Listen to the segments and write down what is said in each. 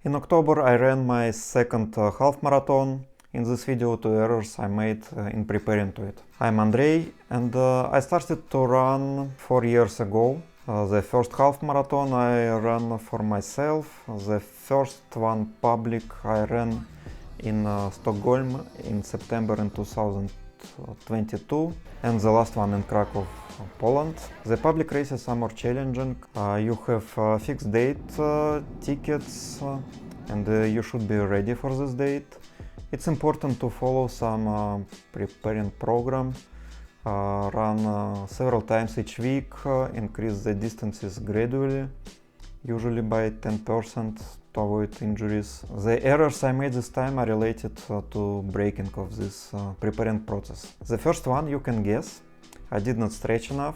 In October I ran my second half marathon. In this video, 2 errors I made in preparing to it. I'm Andrei, and I started to run 4 years ago. The first half marathon I ran for myself. The first one public I ran in Stockholm in September in 2022, and the last one in Krakow, Poland. The public races are more challenging. You have fixed date tickets, and you should be ready for this date. It's important to follow some preparing program, run several times each week, increase the distances gradually, usually by 10% to avoid injuries. The errors I made this time are related to breaking of this preparing process. The first one you can guess. I did not stretch enough.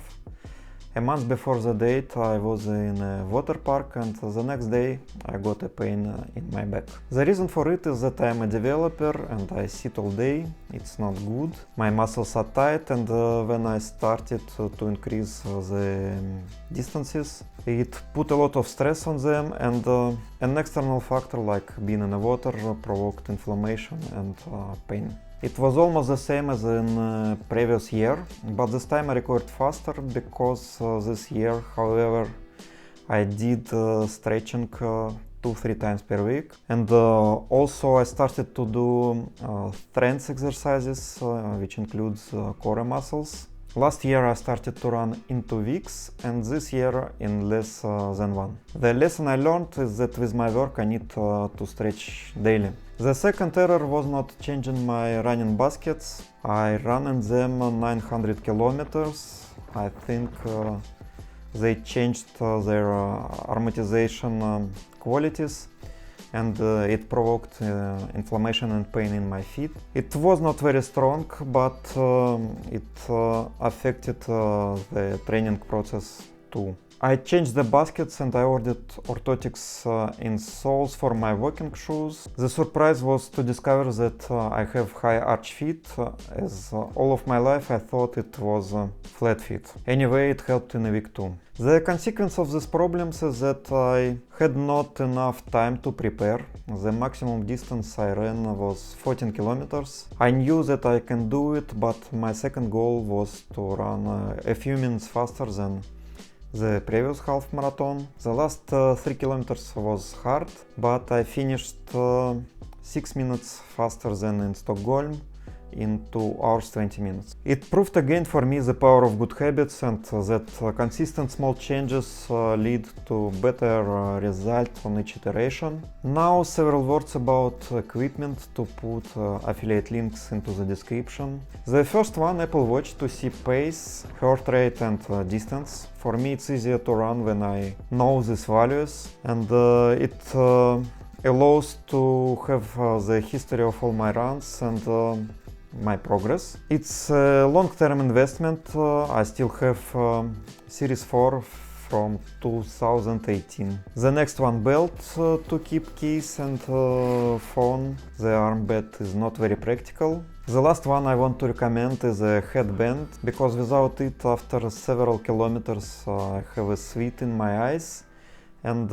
A month before the date I was in a water park, and the next day I got a pain in my back. The reason for it is that I am a developer and I sit all day. It's not good. My muscles are tight, and when I started to increase the distances, it put a lot of stress on them, and an external factor like being in the water provoked inflammation and pain. It was almost the same as in previous year, but this time I recovered faster because this year, however, I did stretching 2-3 times per week, and also I started to do strength exercises, which includes core muscles. Last year I started to run in 2 weeks, and this year in less than 1. The lesson I learned is that with my work I need to stretch daily. The second error was not changing my running baskets. I ran in them 900 kilometers. I think they changed their aromatization qualities, and it provoked inflammation and pain in my feet. It was not very strong, but it affected the training process too. I changed the baskets and I ordered orthotics insoles for my walking shoes. The surprise was to discover that I have high arch feet, as all of my life I thought it was flat feet. Anyway, it helped in a week too. The consequence of these problems is that I had not enough time to prepare. The maximum distance I ran was 14 kilometers. I knew that I can do it, but my second goal was to run a few minutes faster than the previous half marathon. The last 3 kilometers was hard, but I finished 6 minutes faster than in Stockholm in 2 hours 20 minutes. It proved again for me the power of good habits, and that consistent small changes lead to better results on each iteration. Now several words about equipment to put affiliate links into the description. The first one, Apple Watch, to see pace, heart rate and distance. For me it's easier to run when I know these values, and it allows to have the history of all my runs and my progress. It's a long-term investment. I still have Series 4 from 2018. The next one, belt to keep keys and phone. The armband is not very practical. The last one I want to recommend is a headband, because without it after several kilometers I have a sweat in my eyes, and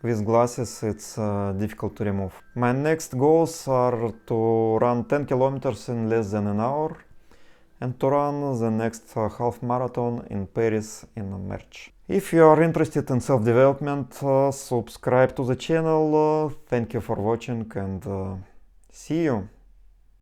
with glasses it's difficult to remove. My next goals are to run 10 kilometers in less than an hour and to run the next half marathon in Paris in March. If you are interested in self-development, subscribe to the channel. Thank you for watching, and see you!